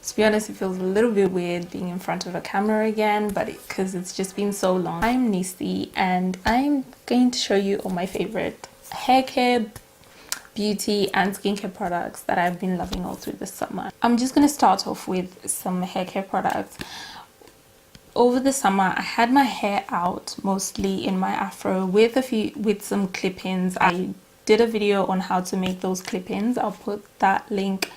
To be honest, it feels a little bit weird being in front of a camera again, but because it's just been so long. I'm Nisi and I'm going to show you all my favorite hair care, beauty and skincare products that I've been loving all through the summer. I'm just going to start off with some hair care products. Over the summer, I had my hair out mostly in my afro with some clip-ins. I did a video on how to make those clip-ins. I'll put that link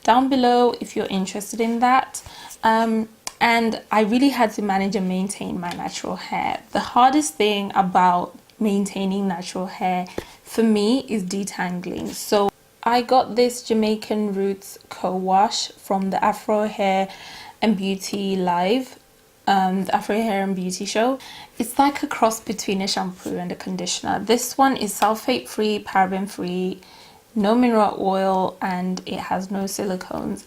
down below if you're interested in that. And I really had to manage and maintain my natural hair. The hardest thing about maintaining natural hair for me is detangling. So I got this Jamaican Roots co-wash from the Afro Hair and Beauty Live, the Afro Hair and Beauty show. It's like a cross between a shampoo and a conditioner. This one is sulfate free, paraben free, no mineral oil, and it has no silicones.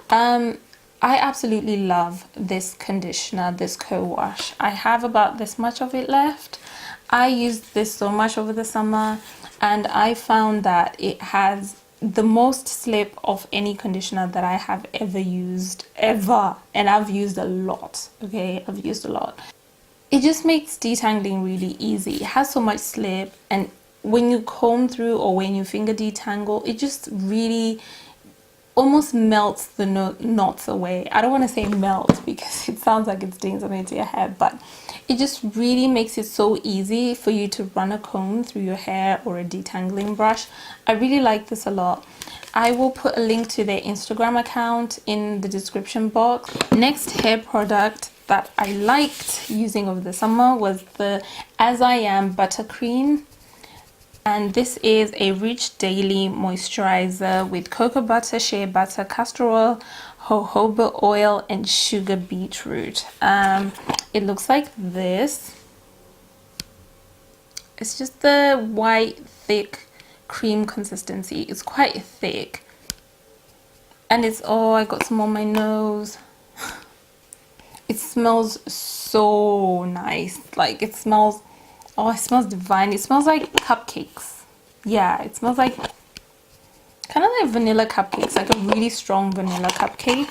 I absolutely love this conditioner, this co-wash. I have about this much of it left. I used this so much over the summer and I found that it has the most slip of any conditioner that I have ever used, ever. And I've used a lot, okay? I've used a lot. It just makes detangling really easy. It has so much slip, and when you comb through or when you finger detangle, it just really almost melts the knots away. I don't want to say melt because it sounds like it's doing something to your hair, but it just really makes it so easy for you to run a comb through your hair or a detangling brush. I really like this a lot. I will put a link to their Instagram account in the description box. Next hair product that I liked using over the summer was the I Am Buttercream. And this is a rich daily moisturizer with cocoa butter, shea butter, castor oil, jojoba oil and sugar beetroot. It looks like this. It's just the white thick cream consistency. It's quite thick, and it's, oh, I got some on my nose. It smells so nice. Like, it smells, oh, it smells divine. It smells like cupcakes. Yeah, it smells like kind of like vanilla cupcakes, like a really strong vanilla cupcake.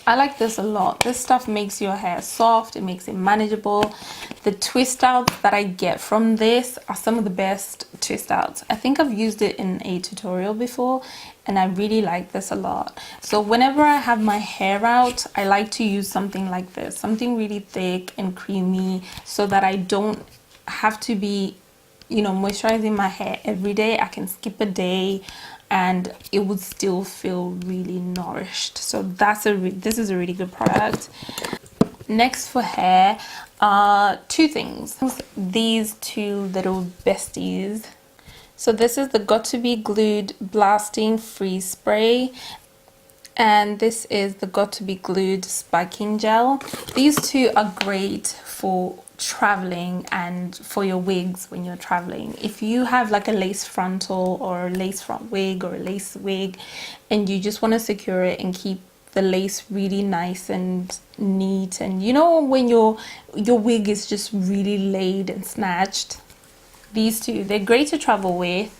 I like this a lot. This stuff makes your hair soft. It makes it manageable. The twist outs that I get from this are some of the best twist outs. I think I've used it in a tutorial before and I really like this a lot. So whenever I have my hair out, I like to use something like this, something really thick and creamy, so that I don't have to be, you know, moisturizing my hair every day. I can skip a day and it would still feel really nourished. So this is a really good product. Next for hair, two things. These two little besties. So this is the Got to Be Glued Blasting Freeze Spray, and this is the Got to Be Glued Spiking Gel. These two are great for traveling and for your wigs when you're traveling. If you have like a lace frontal or a lace front wig or a lace wig and you just want to secure it and keep the lace really nice and neat, and you know when your wig is just really laid and snatched, these two, they're great to travel with.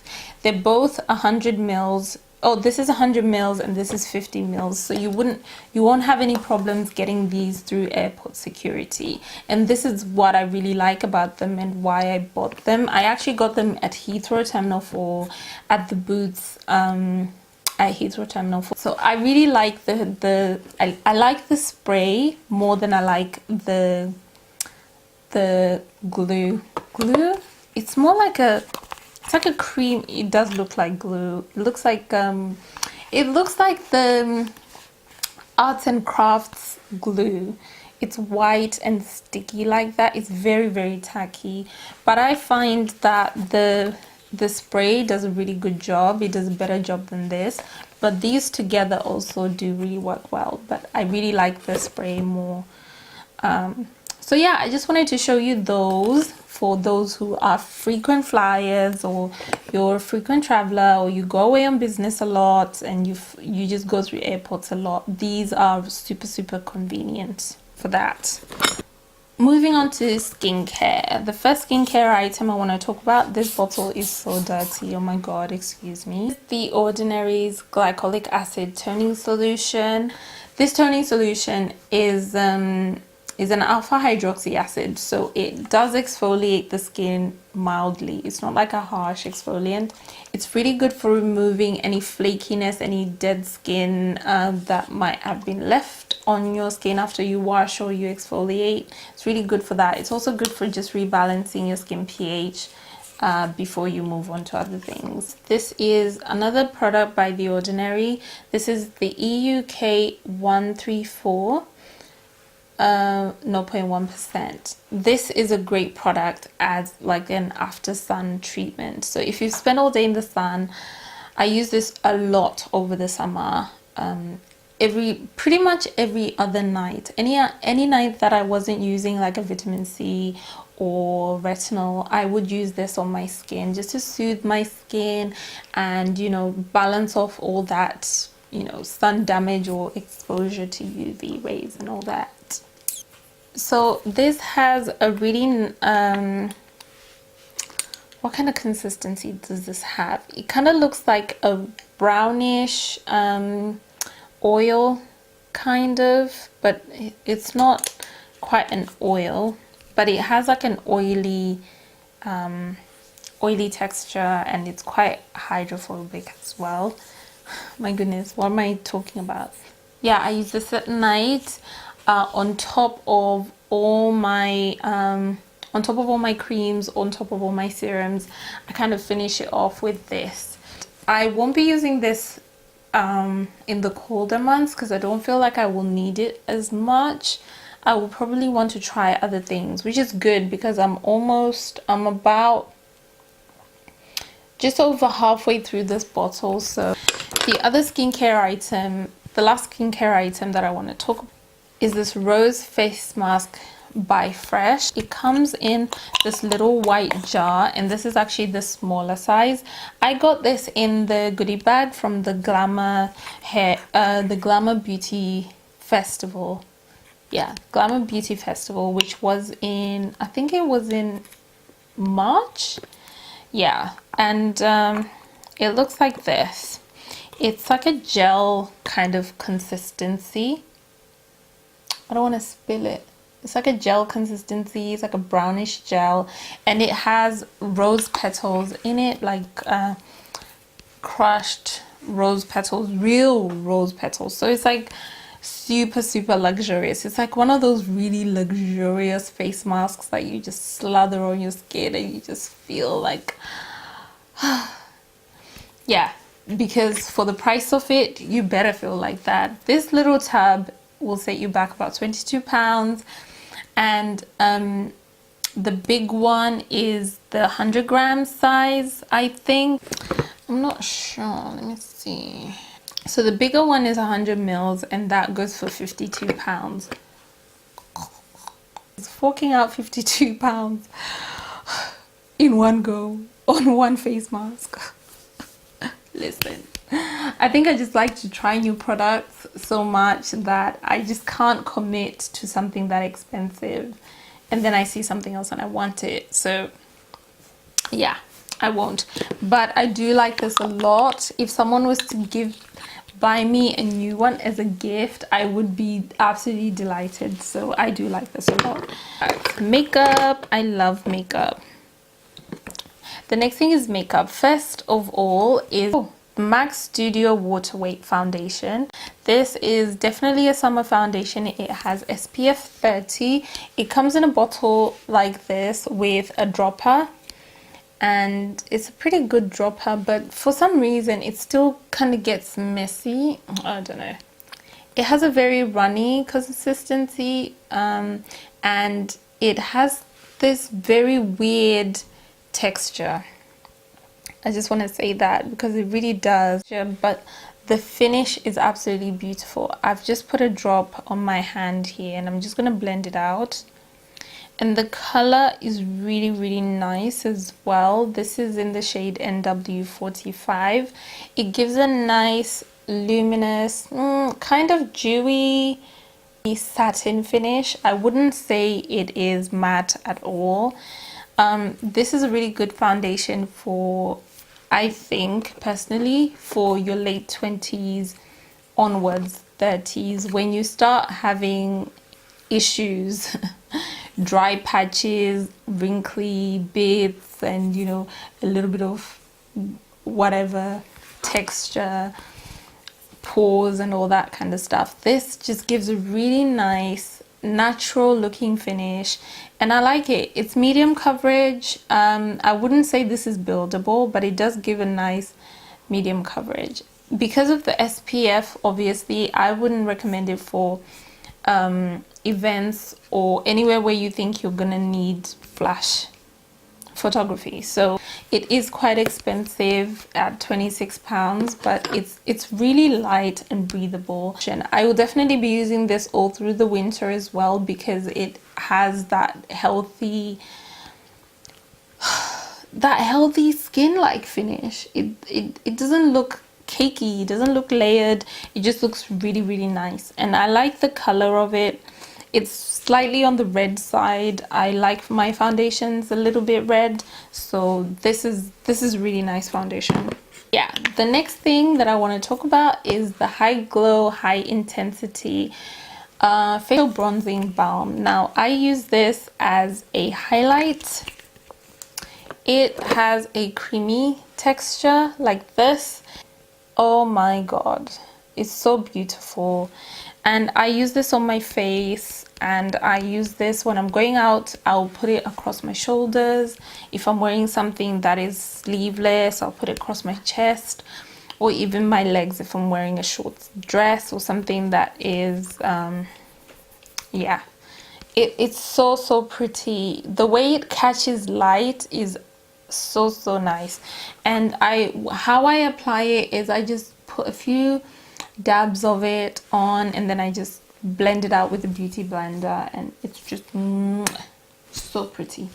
They're both 100 mils. Oh, this is 100 mils and this is 50 mils, so you won't have any problems getting these through airport security. And this is what I really like about them and why I bought them. I actually got them at Heathrow Terminal 4 at the booths at Heathrow Terminal 4. So I really like I like the spray more than I like the glue. It's more like it's like a cream. It does look like glue. It looks like the arts and crafts glue. It's white and sticky like that. It's very, very tacky, but I find that the spray does a really good job. It does a better job than this, but these together also do really work well. But I really like the spray more. So yeah, I just wanted to show you those for those who are frequent flyers, or you're a frequent traveler, or you go away on business a lot and you just go through airports a lot. These are super, super convenient for that. moving on to skincare. The first skincare item I want to talk about, this bottle is so dirty, oh my god, excuse me. The Ordinary's Glycolic Acid Toning Solution. This toning solution is an alpha hydroxy acid, so it does exfoliate the skin mildly. It's not like a harsh exfoliant. It's really good for removing any flakiness, any dead skin that might have been left on your skin after you wash or you exfoliate. It's really good for that. It's also good for just rebalancing your skin pH before you move on to other things. This is another product by The Ordinary. This is the EUK134. 0.1%. This is a great product as like an after sun treatment. So if you spend all day in the sun, I use this a lot over the summer. Pretty much every other night, any night that I wasn't using like a vitamin C or retinol, I would use this on my skin just to soothe my skin and, you know, balance off all that, you know, sun damage or exposure to UV rays and all that. So this has a really what kind of consistency does this have? It kind of looks like a brownish oil kind of, but it's not quite an oil, but it has like an oily texture, and it's quite hydrophobic as well. My goodness, what am I talking about? Yeah, I use this at night on top of all my creams, on top of all my serums. I kind of finish it off with this. I won't be using this in the colder months because I don't feel like I will need it as much. I will probably want to try other things, which is good because I'm about just over halfway through this bottle. So the other skincare item, the last skincare item that I want to talk about is this rose face mask by Fresh. It comes in this little white jar, and this is actually the smaller size. I got this in the goodie bag from the Glamour Beauty Festival. Yeah, Glamour Beauty Festival, which was in, I think it was in March. Yeah, and it looks like this. It's like a gel kind of consistency. I don't want to spill it. It's like a gel consistency. It's like a brownish gel, and it has rose petals in it, like crushed rose petals, real rose petals. So it's like super luxurious. It's like one of those really luxurious face masks that you just slather on your skin and you just feel like yeah, because for the price of it, you better feel like that. This little tub will set you back about £22, and the big one is the 100 gram size, I think. I'm not sure, let me see. So the bigger one is 100 mils, and that goes for £52. It's forking out £52 in one go on one face mask. Listen, I think I just like to try new products so much that I just can't commit to something that expensive, and then I see something else and I want it. So yeah, I won't. But I do like this a lot. If someone was to buy me a new one as a gift, I would be absolutely delighted. So I do like this a lot. Makeup, I love makeup. The next thing is makeup. First of all is MAC Studio Waterweight foundation. This is definitely a summer foundation. It has SPF 30. It comes in a bottle like this with a dropper, and it's a pretty good dropper, but for some reason it still kind of gets messy. I don't know. It has a very runny consistency, and it has this very weird texture. I just want to say that because it really does. But the finish is absolutely beautiful. I've just put a drop on my hand here, and I'm just going to blend it out. And the color is really nice as well. This is in the shade NW45. It gives a nice luminous, kind of dewy satin finish. I wouldn't say it is matte at all. This is a really good foundation for, I think personally, for your late 20s onwards, 30s, when you start having issues, dry patches, wrinkly bits, and you know, a little bit of whatever texture, pores and all that kind of stuff. This just gives a really nice natural looking finish, and I like it. It's medium coverage. I wouldn't say this is buildable, but it does give a nice medium coverage. Because of the SPF, obviously I wouldn't recommend it for events or anywhere where you think you're gonna need flash photography. So it is quite expensive at £26, but it's really light and breathable. And I will definitely be using this all through the winter as well, because it has that healthy skin-like finish. It doesn't look cakey, it doesn't look layered, it just looks really, really nice. And I like the color of it. It's slightly on the red side. I like my foundations a little bit red, so this is really nice foundation. Yeah, the next thing that I want to talk about is the High Glow High Intensity Facial Bronzing Balm. Now I use this as a highlight. It has a creamy texture like this. Oh my god, it's so beautiful. And I use this on my face, and I use this when I'm going out. I'll put it across my shoulders. If I'm wearing something that is sleeveless, I'll put it across my chest, or even my legs if I'm wearing a short dress or something that is yeah, it's so pretty. The way it catches light is so nice. And how I apply it is I just put a few dabs of it on, and then I just blend it out with a beauty blender, and it's just so pretty.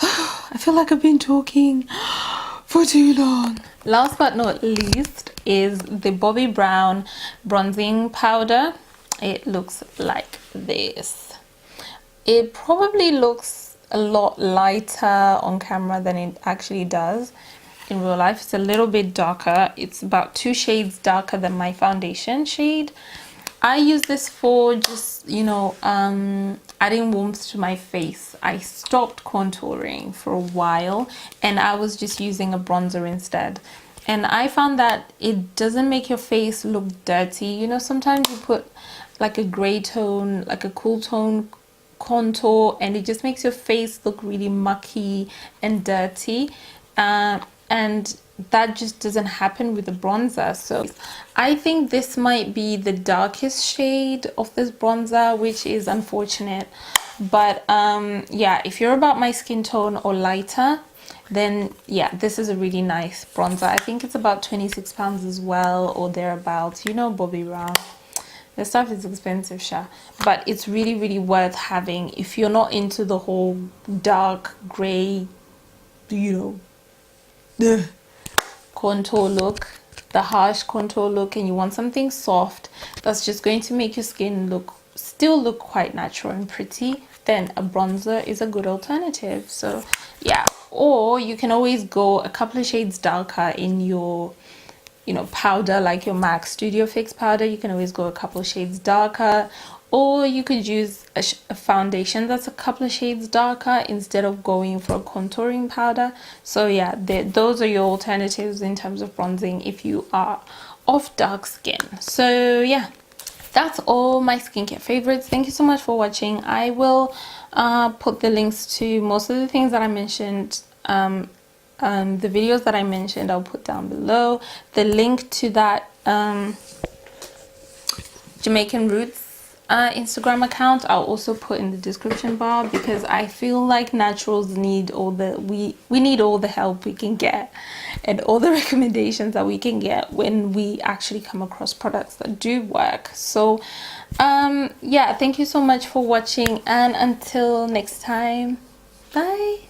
I feel like I've been talking for too long. Last but not least is the Bobbi Brown bronzing powder. It looks like this. It probably looks a lot lighter on camera than it actually does in real life. It's a little bit darker. It's about 2 shades darker than my foundation shade. I use this for just, you know, adding warmth to my face. I stopped contouring for a while, and I was just using a bronzer instead. And I found that it doesn't make your face look dirty. You know, sometimes you put like a gray tone, like a cool tone contour, and it just makes your face look really mucky and dirty. And that just doesn't happen with the bronzer. So I think this might be the darkest shade of this bronzer, which is unfortunate. But yeah, if you're about my skin tone or lighter, then yeah, this is a really nice bronzer. I think it's about £26 as well, or thereabouts. You know, Bobbi Brown, the stuff is expensive, sure, but it's really worth having if you're not into the whole dark gray, you know, the contour look, the harsh contour look, and you want something soft that's just going to make your skin still look quite natural and pretty, then a bronzer is a good alternative. So yeah, or you can always go a couple of shades darker in your, you know, powder, like your MAC Studio Fix powder. You can always go a couple of shades darker, or you could use a foundation that's a couple of shades darker instead of going for a contouring powder. So yeah, those are your alternatives in terms of bronzing if you are of dark skin. So yeah, that's all my skincare favorites. Thank you so much for watching. I will put the links to most of the things that I mentioned, the videos that I mentioned, I'll put down below. The link to that Jamaican Roots Instagram account I'll also put in the description bar, because I feel like naturals need all the we need all the help we can get and all the recommendations that we can get when we actually come across products that do work. So yeah, thank you so much for watching, and until next time, bye.